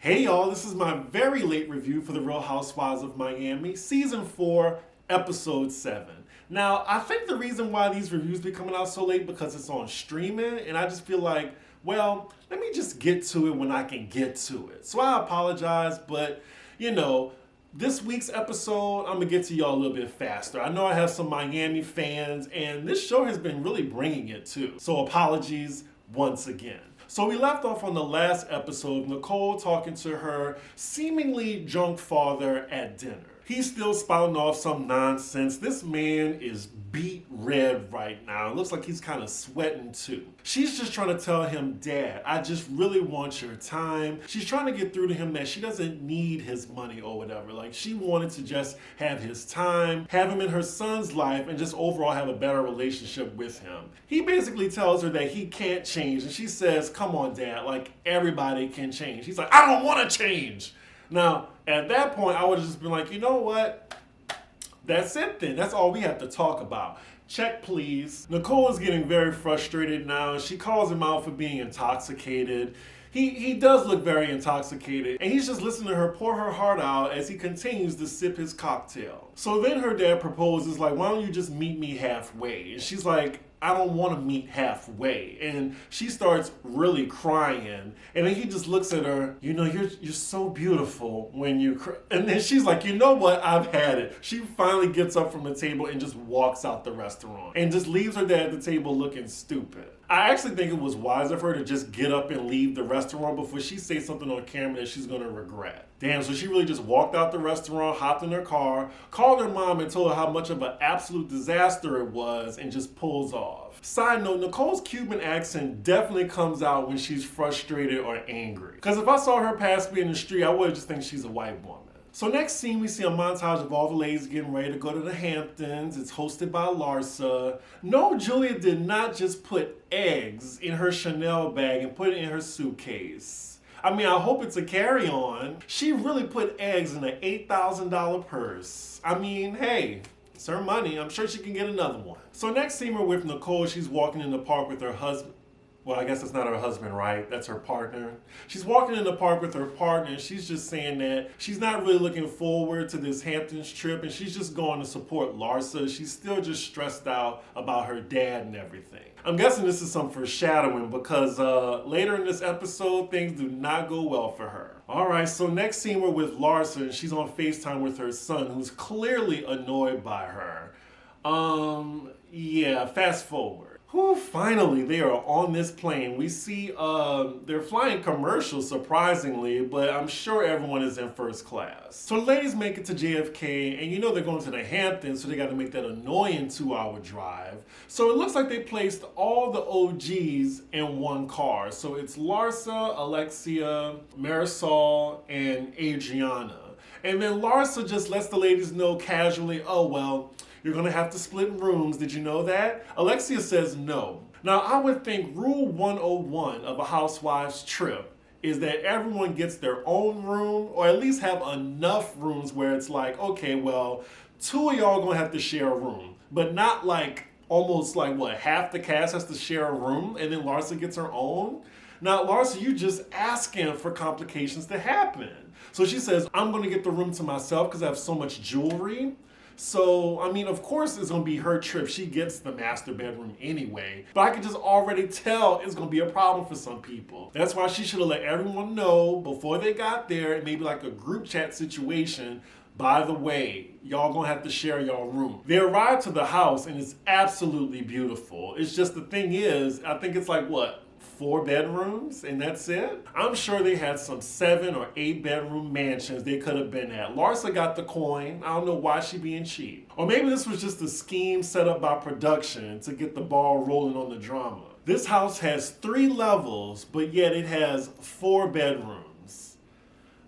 Hey y'all, this is my very late review for The Real Housewives of Miami, Season 4, Episode 7. Now, I think the reason why these reviews be coming out so late because it's on streaming, and I just feel like, well, let me just get to it when I can get to it. So I apologize, but, this week's episode, I'm gonna get to y'all a little bit faster. I know I have some Miami fans, and this show has been really bringing it too. So apologies once again. So we left off on the last episode, Nicole talking to her seemingly drunk father at dinner. He's still spouting off some nonsense. This man is beet red right now. It looks like he's kind of sweating too. She's just trying to tell him, Dad, I just really want your time. She's trying to get through to him that she doesn't need his money or whatever. Like, she wanted to just have his time, have him in her son's life, and just overall have a better relationship with him. He basically tells her that he can't change, and she says, come on, Dad, like, everybody can change. He's like, I don't want to change. Now, at that point, I would have just been like, you know what? That's it then. That's all we have to talk about. Check, please. Nicole is getting very frustrated now. She calls him out for being intoxicated. He does look very intoxicated, and he's just listening to her pour her heart out as he continues to sip his cocktail. So then her dad proposes, like, why don't you just meet me halfway? And she's like, I don't want to meet halfway. And she starts really crying. And then he just looks at her, you're so beautiful when you cry. And then she's like, you know what? I've had it. She finally gets up from the table and just walks out the restaurant and just leaves her dad at the table looking stupid. I actually think it was wiser for her to just get up and leave the restaurant before she says something on camera that she's going to regret. Damn, so she really just walked out the restaurant, hopped in her car, called her mom and told her how much of an absolute disaster it was, and just pulls off. Side note, Nicole's Cuban accent definitely comes out when she's frustrated or angry. Because if I saw her pass me in the street, I would just think she's a white woman. So next scene, we see a montage of all the ladies getting ready to go to the Hamptons. It's hosted by Larsa. No, Julia did not just put eggs in her Chanel bag and put it in her suitcase. I mean, I hope it's a carry-on. She really put eggs in an $8,000 purse. I mean, hey, it's her money. I'm sure she can get another one. So next scene, we're with Nicole. She's walking in the park with her husband. Well, I guess it's not her husband, right? That's her partner. She's walking in the park with her partner, and she's just saying that she's not really looking forward to this Hamptons trip, and she's just going to support Larsa. She's still just stressed out about her dad and everything. I'm guessing this is some foreshadowing because later in this episode, things do not go well for her. All right, so next scene, we're with Larsa, and she's on FaceTime with her son, who's clearly annoyed by her. Yeah, fast forward. Whew, finally, they are on this plane. We see they're flying commercial, surprisingly, but I'm sure everyone is in first class. So the ladies make it to JFK, and they're going to the Hamptons, so they got to make that annoying 2-hour drive. So it looks like they placed all the OGs in one car. So it's Larsa, Alexia, Marisol, and Adriana. And then Larsa just lets the ladies know casually, oh, well, you're going to have to split rooms. Did you know that? Alexia says no. Now, I would think rule 101 of a housewives trip is that everyone gets their own room, or at least have enough rooms where it's like, okay, well, 2 of y'all going to have to share a room, but not like almost like what, half the cast has to share a room and then Larsa gets her own? Now, Larsa, you just asking for complications to happen. So she says, I'm going to get the room to myself because I have so much jewelry. So, I mean, of course it's going to be her trip. She gets the master bedroom anyway. But I can just already tell it's going to be a problem for some people. That's why she should have let everyone know before they got there, maybe like a group chat situation. By the way, y'all gonna have to share y'all room. They arrive to the house and it's absolutely beautiful. It's just the thing is, I think it's like what? 4 bedrooms and that's it? I'm sure they had some 7 or 8 bedroom mansions they could have been at. Larsa got the coin. I don't know why she being cheap. Or maybe this was just a scheme set up by production to get the ball rolling on the drama. This house has 3 levels, but yet it has 4 bedrooms.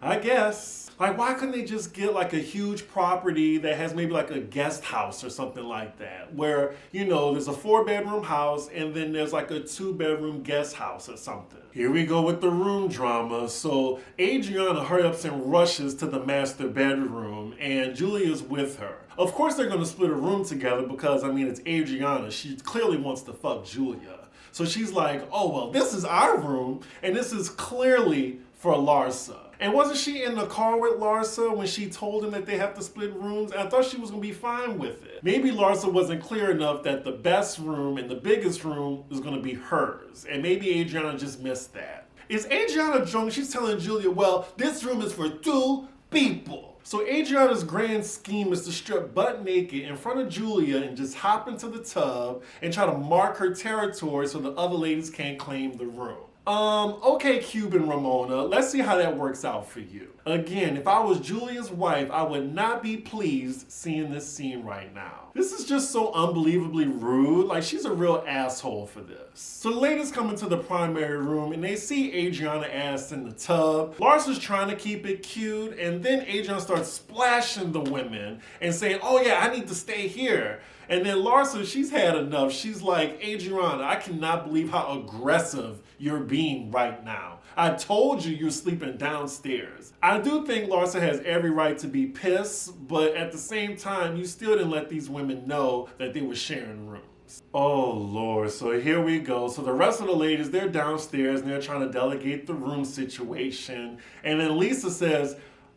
I guess. Like, why couldn't they just get like a huge property that has maybe like a guest house or something like that? Where, there's a 4-bedroom house and then there's like a 2-bedroom guest house or something. Here we go with the room drama. So Adriana hurries up and rushes to the master bedroom and Julia's with her. Of course they're going to split a room together because, it's Adriana. She clearly wants to fuck Julia. So she's like, oh, well, this is our room and this is clearly for Larsa. And wasn't she in the car with Larsa when she told him that they have to split rooms? And I thought she was gonna be fine with it. Maybe Larsa wasn't clear enough that the best room and the biggest room is gonna be hers. And maybe Adriana just missed that. Is Adriana drunk? She's telling Julia, well, this room is for 2 people. So Adriana's grand scheme is to strip butt naked in front of Julia and just hop into the tub and try to mark her territory so the other ladies can't claim the room. Okay, Cuban Ramona, let's see how that works out for you. Again, if I was Julia's wife, I would not be pleased seeing this scene right now. This is just so unbelievably rude. Like, she's a real asshole for this. So the ladies come into the primary room and they see Adriana ass in the tub. Larsa's trying to keep it cute, and then Adriana starts splashing the women and saying, oh yeah, I need to stay here. And then Larsa, she's had enough. She's like, Adriana, I cannot believe how aggressive you're being right now. I told you you're sleeping downstairs. I do think Larsa has every right to be pissed, but at the same time, you still didn't let these women know that they were sharing rooms. Oh Lord, so here we go. So the rest of the ladies, they're downstairs and they're trying to delegate the room situation. And then Lisa says,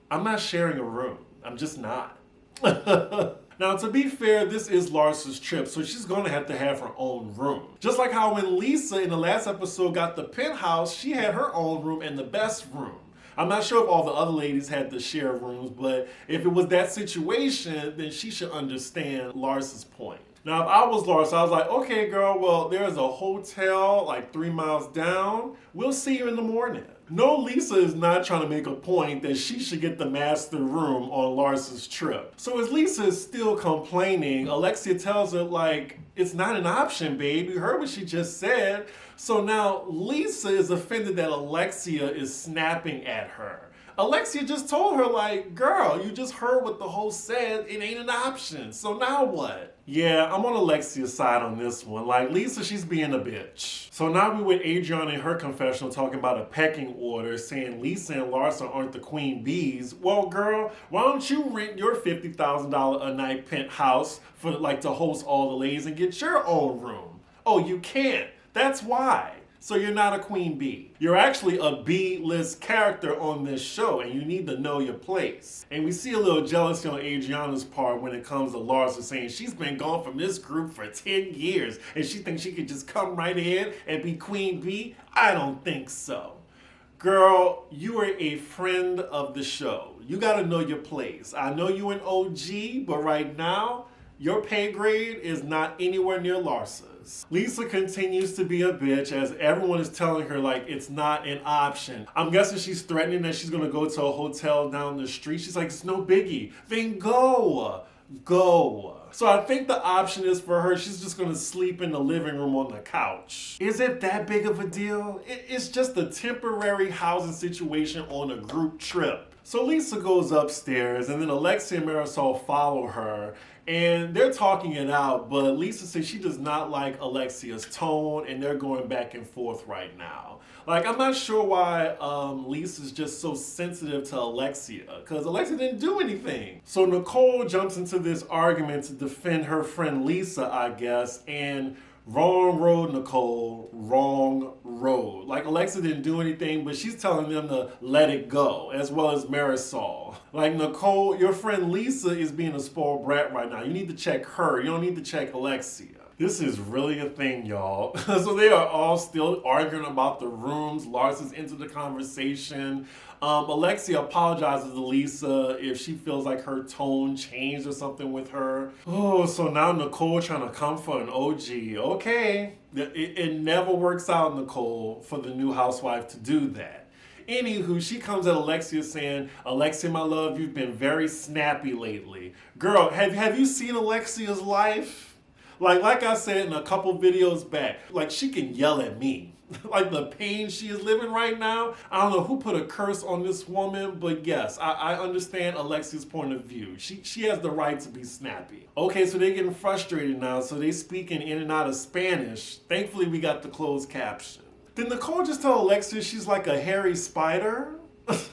I'm not sharing a room. I'm just not. Now, to be fair, this is Larsa's trip, so she's going to have her own room. Just like how when Lisa in the last episode got the penthouse, she had her own room and the best room. I'm not sure if all the other ladies had to share rooms, but if it was that situation, then she should understand Larsa's point. Now, if I was Larsa, I was like, okay, girl, well, there's a hotel like 3 miles down. We'll see you in the morning. No, Lisa is not trying to make a point that she should get the master room on Larsa's trip. So as Lisa is still complaining, Alexia tells her, like, it's not an option, babe. You heard what she just said. So now Lisa is offended that Alexia is snapping at her. Alexia just told her, like, girl, you just heard what the host said. It ain't an option. So now what? Yeah, I'm on Alexia's side on this one. Like, Lisa, she's being a bitch. So now we're with Adriana in her confessional talking about a pecking order, saying Lisa and Larsa aren't the queen bees. Well, girl, why don't you rent your $50,000 a night penthouse for, like, to host all the ladies and get your own room? Oh, you can't. That's why. So you're not a queen bee. You're actually a B-list character on this show, and you need to know your place. And we see a little jealousy on Adriana's part when it comes to Larsa saying she's been gone from this group for 10 years, and she thinks she could just come right in and be queen bee. I don't think so. Girl, you are a friend of the show. You gotta know your place. I know you an OG, but right now, your pay grade is not anywhere near Larsa's. Lisa continues to be a bitch as everyone is telling her, like, it's not an option. I'm guessing she's threatening that she's gonna go to a hotel down the street. She's like, it's no biggie. Then go. Go. So I think the option is for her, she's just gonna sleep in the living room on the couch. Is it that big of a deal? It's just a temporary housing situation on a group trip. So Lisa goes upstairs and then Alexia and Marisol follow her and they're talking it out, but Lisa says she does not like Alexia's tone and they're going back and forth right now. Like, I'm not sure why Lisa's just so sensitive to Alexia, because Alexia didn't do anything. So Nicole jumps into this argument to defend her friend Lisa, I guess, and wrong road, Nicole, wrong road. Like, Alexia didn't do anything, but she's telling them to let it go, as well as Marisol. Like, Nicole, your friend Lisa is being a spoiled brat right now. You need to check her. You don't need to check Alexia. This is really a thing, y'all. So they are all still arguing about the rooms. Larsa's into the conversation. Alexia apologizes to Lisa if she feels like her tone changed or something with her. Oh, so now Nicole trying to come for an OG. Okay. It never works out, Nicole, for the new housewife to do that. Anywho, she comes at Alexia saying, Alexia, my love, you've been very snappy lately. Girl, have you seen Alexia's life? Like I said in a couple videos back, like, she can yell at me. Like, the pain she is living right now, I don't know who put a curse on this woman, but yes, I understand Alexia's point of view. She has the right to be snappy. Okay, so they're getting frustrated now, so they speaking in and out of Spanish. Thankfully, we got the closed caption. Did Nicole just tell Alexia she's like a hairy spider?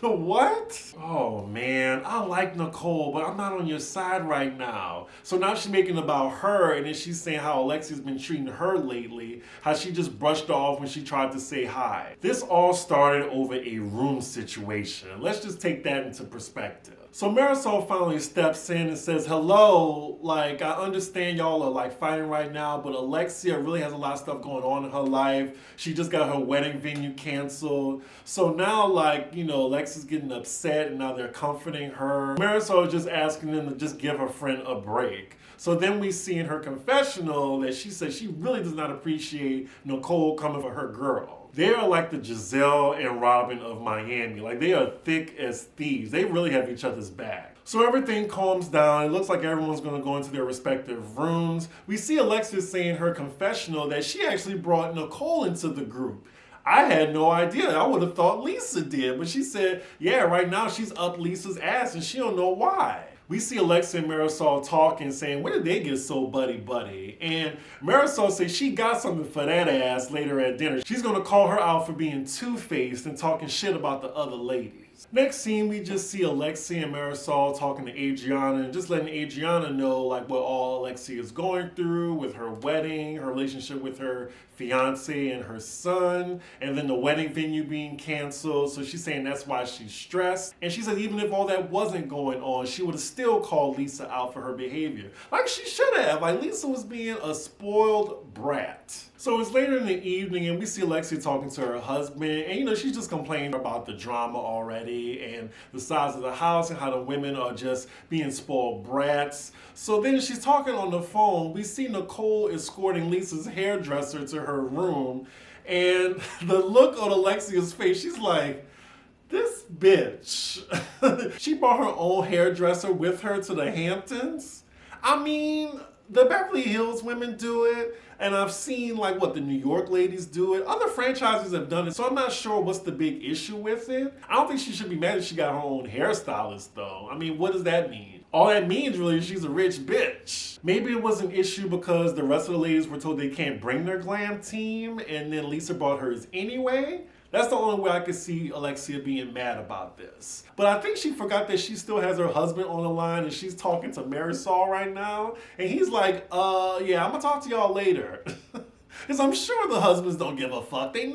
What? Oh man, I like Nicole, but I'm not on your side right now. So now she's making it about her, and then she's saying how Alexia's been treating her lately, how she just brushed off when she tried to say hi. This all started over a room situation. Let's just take that into perspective. So Marisol finally steps in and says, hello, like I understand y'all are like fighting right now, but Alexia really has a lot of stuff going on in her life. She just got her wedding venue canceled. So now like, Alexia's getting upset and now they're comforting her. Marisol is just asking them to just give her friend a break. So then we see in her confessional that she says she really does not appreciate Nicole coming for her girl. They are like the Giselle and Robin of Miami. Like they are thick as thieves. They really have each other's back. So everything calms down. It looks like everyone's going to go into their respective rooms. We see Alexia saying in her confessional that she actually brought Nicole into the group. I had no idea. I would have thought Lisa did. But she said, yeah, right now she's up Lisa's ass and she don't know why. We see Alexia and Marisol talking, saying, where did they get so buddy-buddy? And Marisol says she got something for that ass later at dinner. She's going to call her out for being two-faced and talking shit about the other ladies. Next scene, we just see Alexia and Marisol talking to Adriana and just letting Adriana know like what all Alexia is going through with her wedding, her relationship with her fiance and her son, and then the wedding venue being canceled. So she's saying that's why she's stressed. And she said even if all that wasn't going on, she would have still called Lisa out for her behavior. Like she should have. Like Lisa was being a spoiled brat. So it's later in the evening and we see Alexia talking to her husband and she's just complaining about the drama already and the size of the house and how the women are just being spoiled brats. So then she's talking on the phone. We see Nicole escorting Lisa's hairdresser to her room and the look on Alexia's face, she's like, this bitch. She brought her own hairdresser with her to the Hamptons. I mean, the Beverly Hills women do it, and I've seen like what the New York ladies do it. Other franchises have done it, so I'm not sure what's the big issue with it. I don't think she should be mad if she got her own hairstylist though. I mean, what does that mean? All that means really is she's a rich bitch. Maybe it was an issue because the rest of the ladies were told they can't bring their glam team, and then Lisa brought hers anyway. That's the only way I could see Alexia being mad about this. But I think she forgot that she still has her husband on the line and she's talking to Marisol right now. And he's like, yeah, I'm gonna talk to y'all later. Because I'm sure the husbands don't give a fuck. They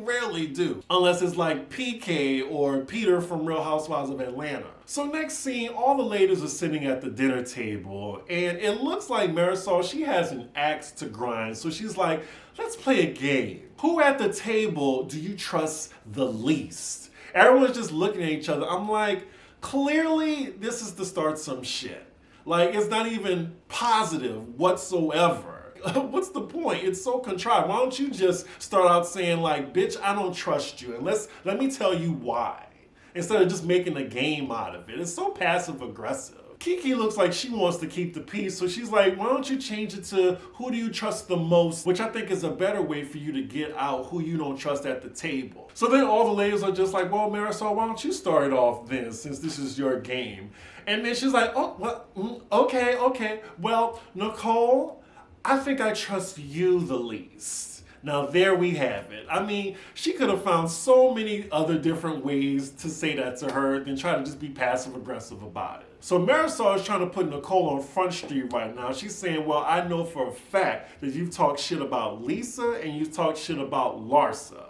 rarely do. Unless it's like PK or Peter from Real Housewives of Atlanta. So next scene, all the ladies are sitting at the dinner table. And it looks like Marisol, she has an axe to grind. So she's like, let's play a game. Who at the table do you trust the least? Everyone's just looking at each other. I'm like, clearly this is to start some shit. Like, it's not even positive whatsoever. What's the point? It's so contrived. Why don't you just start out saying like, bitch, I don't trust you. And let me tell you why. Instead of just making a game out of it. It's so passive aggressive. Kiki looks like she wants to keep the peace, so she's like, why don't you change it to who do you trust the most, which I think is a better way for you to get out who you don't trust at the table. So then all the ladies are just like, well, Marisol, why don't you start it off then, since this is your game? And then she's like, oh, well, okay. Well, Nicole, I think I trust you the least. Now there we have it. I mean, she could have found so many other different ways to say that to her than try to just be passive aggressive about it. So Marisol is trying to put Nicole on Front Street right now. She's saying, well, I know for a fact that you've talked shit about Lisa and you've talked shit about Larsa.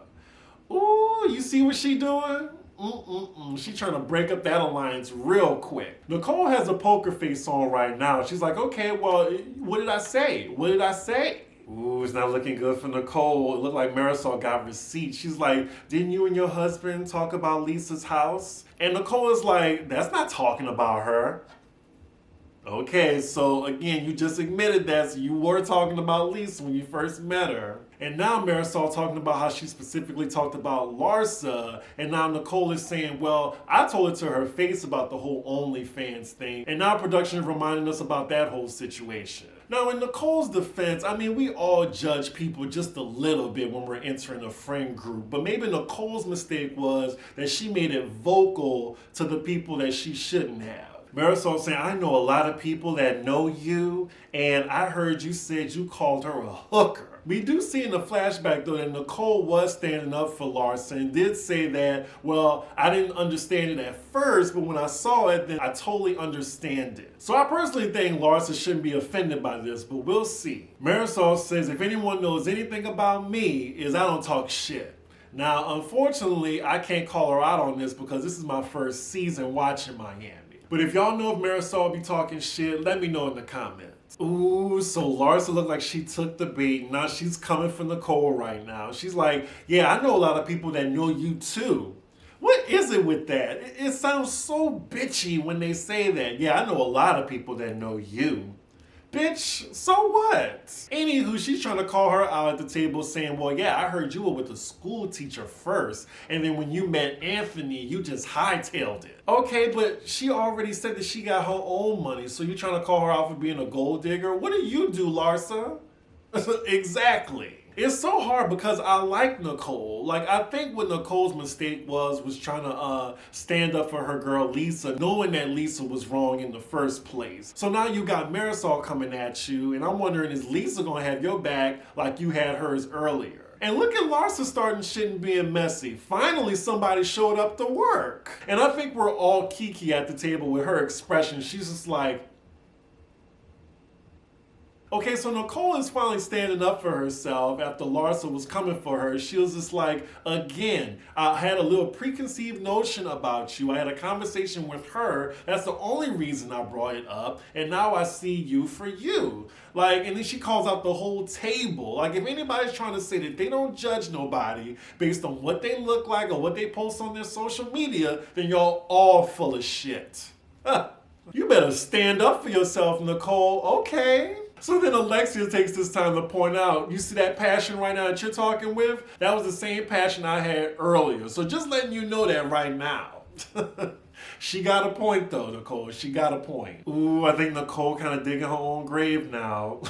Ooh, you see what she doing? She's trying to break up that alliance real quick. Nicole has a poker face on right now. She's like, okay, well, what did I say? What did I say? Ooh, it's not looking good for Nicole. It looked like Marisol got receipts. She's like, didn't you and your husband talk about Lisa's house? And Nicole is like, that's not talking about her. Okay, so again, you just admitted that, so you were talking about Lisa when you first met her. And now Marisol talking about how she specifically talked about Larsa, and now Nicole is saying, well, I told it to her face about the whole OnlyFans thing, and now production is reminding us about that whole situation. Now, in Nicole's defense, I mean, we all judge people just a little bit when we're entering a friend group, but maybe Nicole's mistake was that she made it vocal to the people that she shouldn't have. Marisol saying, I know a lot of people that know you, and I heard you said you called her a hooker. We do see in the flashback, though, that Nicole was standing up for Larsa and did say that, well, I didn't understand it at first, but when I saw it, then I totally understand it. So I personally think Larsa shouldn't be offended by this, but we'll see. Marisol says, if anyone knows anything about me, is I don't talk shit. Now, unfortunately, I can't call her out on this because this is my first season watching Miami. But if y'all know if Marisol be talking shit, let me know in the comments. Ooh, so Larsa looked like she took the bait. Now she's coming for Nicole right now. She's like, yeah, I know a lot of people that know you too. What is it with that? It sounds so bitchy when they say that. Yeah, I know a lot of people that know you. Bitch, so what? Anywho, she's trying to call her out at the table saying, well, yeah, I heard you were with a school teacher first, and then when you met Anthony, you just hightailed it. Okay, but she already said that she got her own money, so you're trying to call her out for being a gold digger? What do you do, Larsa? Exactly. It's so hard because I like Nicole. Like, I think what Nicole's mistake was trying to stand up for her girl Lisa, knowing that Lisa was wrong in the first place. So now you got Marisol coming at you, and I'm wondering, is Lisa gonna have your back like you had hers earlier? And look at Larsa starting shit and being messy. Finally, somebody showed up to work. And I think we're all kiki at the table with her expression. She's just like, okay, so Nicole is finally standing up for herself after Larsa was coming for her. She was just like, again, I had a little preconceived notion about you. I had a conversation with her. That's the only reason I brought it up. And now I see you for you. Like, and then she calls out the whole table. Like, if anybody's trying to say that they don't judge nobody based on what they look like or what they post on their social media, then y'all all full of shit. You better stand up for yourself, Nicole. Okay. So then Alexia takes this time to point out, you see that passion right now that you're talking with? That was the same passion I had earlier. So just letting you know that right now. She got a point though, Nicole. She got a point. Ooh, I think Nicole kind of digging her own grave now.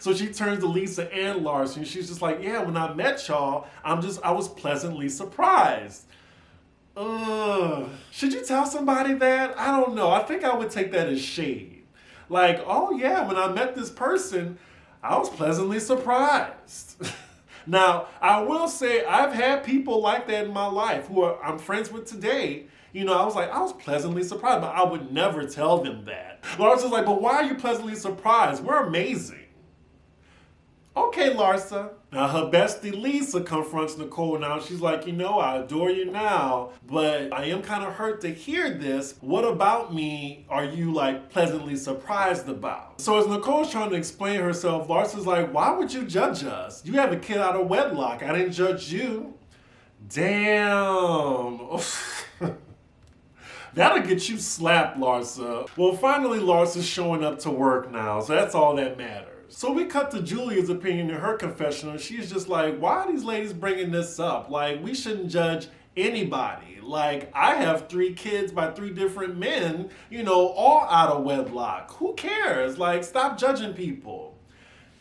So she turns to Lisa and Larsa and she's just like, yeah, when I met y'all, I was pleasantly surprised. Should you tell somebody that? I don't know. I think I would take that as shade. Like, oh yeah, when I met this person, I was pleasantly surprised. Now, I will say I've had people like that in my life who I'm friends with today. You know, I was pleasantly surprised, but I would never tell them that. Larsa's like, but why are you pleasantly surprised? We're amazing. Okay, Larsa. Now her bestie Lisa confronts Nicole now. She's like, you know, I adore you now, but I am kind of hurt to hear this. What about me are you like pleasantly surprised about? So as Nicole's trying to explain herself, Larsa's like, why would you judge us? You have a kid out of wedlock. I didn't judge you. Damn. That'll get you slapped, Larsa. Well, finally Larsa's showing up to work now, so that's all that matters. So we cut to Julia's opinion in her confessional. She's just like, why are these ladies bringing this up? Like, we shouldn't judge anybody. Like, I have 3 kids by 3 different men, you know, all out of wedlock. Who cares? Like, stop judging people.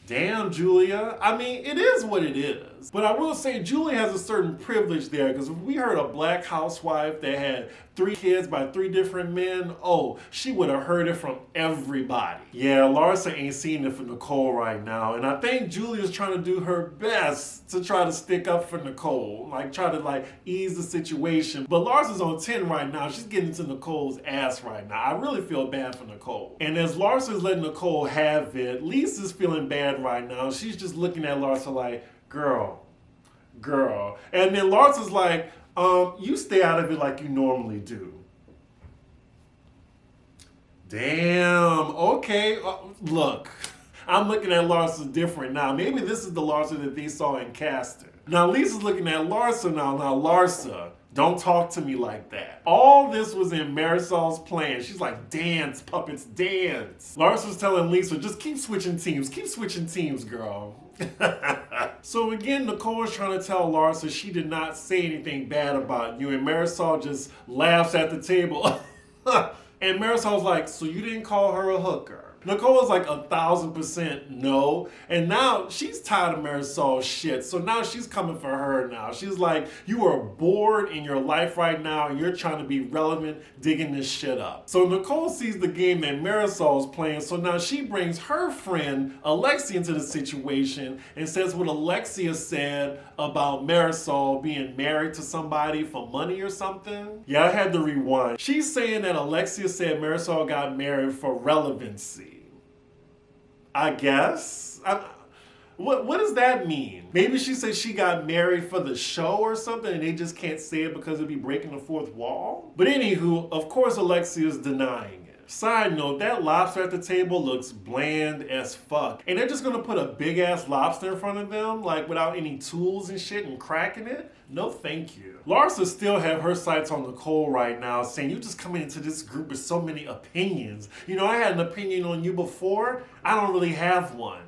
Damn, Julia. I mean, it is what it is. But I will say Julia has a certain privilege there, because if we heard a black housewife that had 3 kids by 3 different men, oh, she would have heard it from everybody. Yeah, Larsa ain't seeing it for Nicole right now, and I think Julia's trying to do her best to try to stick up for Nicole, like try to like ease the situation. But Larsa's on 10 right now. She's getting to Nicole's ass right now. I really feel bad for Nicole. And as Larsa's letting Nicole have it, Lisa's feeling bad right now. She's just looking at Larsa like, girl. And then Larsa's like, you stay out of it like you normally do. Damn, okay. Look, I'm looking at Larsa different now. Maybe this is the Larsa that they saw in casting. Now Lisa's looking at Larsa now. Now Larsa, don't talk to me like that. All this was in Marisol's plan. She's like, dance, puppets, dance. Larsa's telling Lisa, just keep switching teams, girl. So again, Nicole is trying to tell Larsa she did not say anything bad about you, and Marisol just laughs at the table. And Marisol's like, so you didn't call her a hooker? Nicole is like 1,000% no. And now she's tired of Marisol's shit. So now she's coming for her now. She's like, you are bored in your life right now and you're trying to be relevant, digging this shit up. So Nicole sees the game that Marisol's playing. So now she brings her friend Alexia into the situation and says what Alexia said about Marisol being married to somebody for money or something. Yeah, I had to rewind. She's saying that Alexia said Marisol got married for relevancy. I guess. What does that mean? Maybe she said she got married for the show or something and they just can't say it because it'd be breaking the fourth wall? But anywho, of course Alexia's denying it. Side note, that lobster at the table looks bland as fuck. And they're just gonna put a big ass lobster in front of them, like without any tools and shit and cracking it? No thank you. Larsa still have her sights on Nicole right now, saying you just coming into this group with so many opinions. You know, I had an opinion on you before. I don't really have one.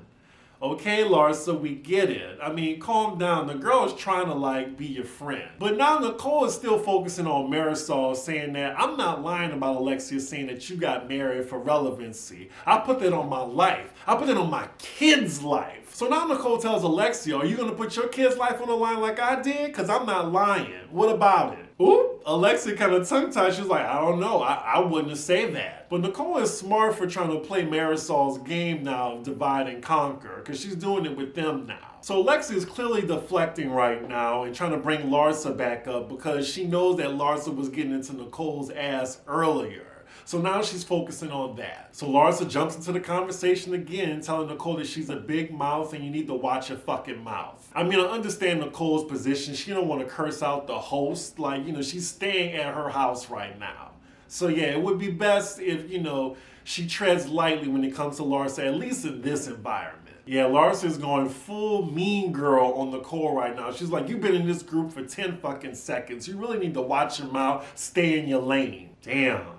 Okay, Larsa, we get it. I mean, calm down. The girl is trying to, like, be your friend. But now Nicole is still focusing on Marisol, saying that I'm not lying about Alexia saying that you got married for relevancy. I put that on my life. I put it on my kid's life. So now Nicole tells Alexia, are you going to put your kid's life on the line like I did? Because I'm not lying. What about it? Oop, Alexia kind of tongue-tied. She's like, I don't know. I wouldn't say that. But Nicole is smart for trying to play Marisol's game now, divide and conquer, because she's doing it with them now. So Alexia is clearly deflecting right now and trying to bring Larsa back up because she knows that Larsa was getting into Nicole's ass earlier. So now she's focusing on that. So Larsa jumps into the conversation again, telling Nicole that she's a big mouth and you need to watch your fucking mouth. I mean, I understand Nicole's position. She don't want to curse out the host. Like, you know, she's staying at her house right now. So yeah, it would be best if, you know, she treads lightly when it comes to Larsa, at least in this environment. Yeah, Larsa is going full mean girl on Nicole right now. She's like, you've been in this group for 10 fucking seconds. You really need to watch your mouth, stay in your lane. Damn.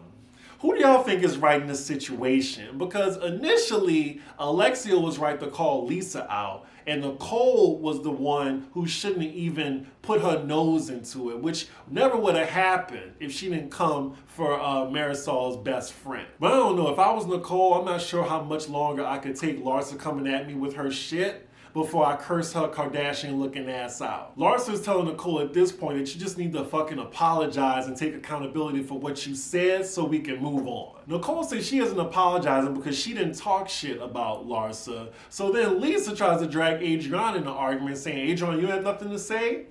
Who do y'all think is right in this situation? Because initially, Alexia was right to call Lisa out, and Nicole was the one who shouldn't even put her nose into it, which never would have happened if she didn't come for Marisol's best friend. But I don't know, if I was Nicole, I'm not sure how much longer I could take Larsa coming at me with her shit before I curse her Kardashian-looking ass out. Larsa is telling Nicole at this point that you just need to fucking apologize and take accountability for what you said so we can move on. Nicole says she isn't apologizing because she didn't talk shit about Larsa. So then Lisa tries to drag Adriana in the argument, saying, Adriana, you have nothing to say?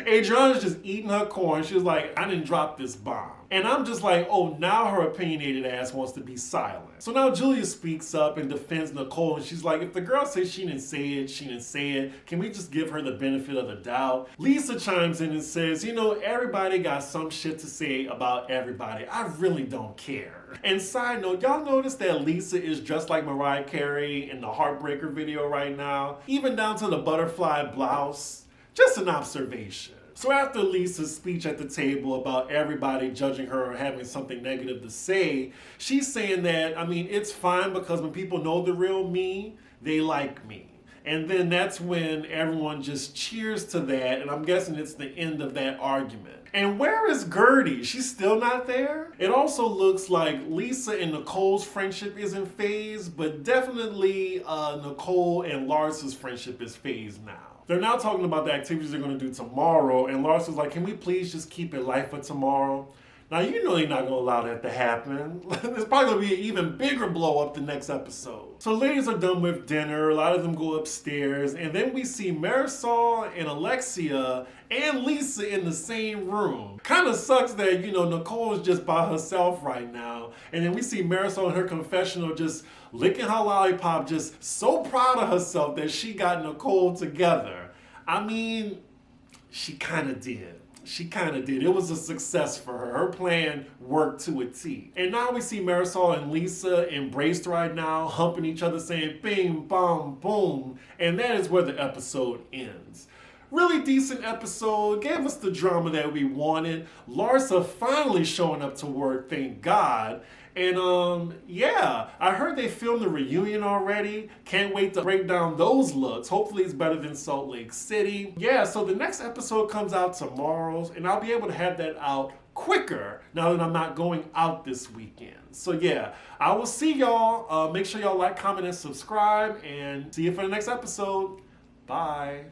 Adriana's just eating her corn. She was like, I didn't drop this bomb. And I'm just like, oh, now her opinionated ass wants to be silent. So now Julia speaks up and defends Nicole. And she's like, if the girl says she didn't say it, she didn't say it. Can we just give her the benefit of the doubt? Lisa chimes in and says, you know, everybody got some shit to say about everybody. I really don't care. And side note, y'all notice that Lisa is dressed like Mariah Carey in the Heartbreaker video right now? Even down to the butterfly blouse. Just an observation. So after Lisa's speech at the table about everybody judging her or having something negative to say, she's saying that, I mean, it's fine because when people know the real me, they like me. And then that's when everyone just cheers to that, and I'm guessing it's the end of that argument. And where is Gertie? She's still not there? It also looks like Lisa and Nicole's friendship is in phase, but definitely Nicole and Larsa's friendship is phased now. They're now talking about the activities they're going to do tomorrow, and Larsa's like, can we please just keep it light for tomorrow? Now, you know they're not going to allow that to happen. There's probably going to be an even bigger blow up the next episode. So ladies are done with dinner. A lot of them go upstairs, and then we see Marisol and Alexia and Lisa in the same room. Kind of sucks that, you know, Nicole is just by herself right now, and then we see Marisol in her confessional just licking her lollipop, just so proud of herself that she got Nicole together. I mean, she kind of did. She kind of did. It was a success for her. Her plan worked to a T. And now we see Marisol and Lisa embraced right now, humping each other, saying bing, bong, boom. And that is where the episode ends. Really decent episode. Gave us the drama that we wanted. Larsa finally showing up to work, thank God. And yeah, I heard they filmed the reunion already. Can't wait to break down those looks. Hopefully it's better than Salt Lake City. Yeah, so the next episode comes out tomorrow, and I'll be able to have that out quicker now that I'm not going out this weekend. So yeah, I will see y'all. Make sure y'all like, comment, and subscribe, and see you for the next episode. Bye.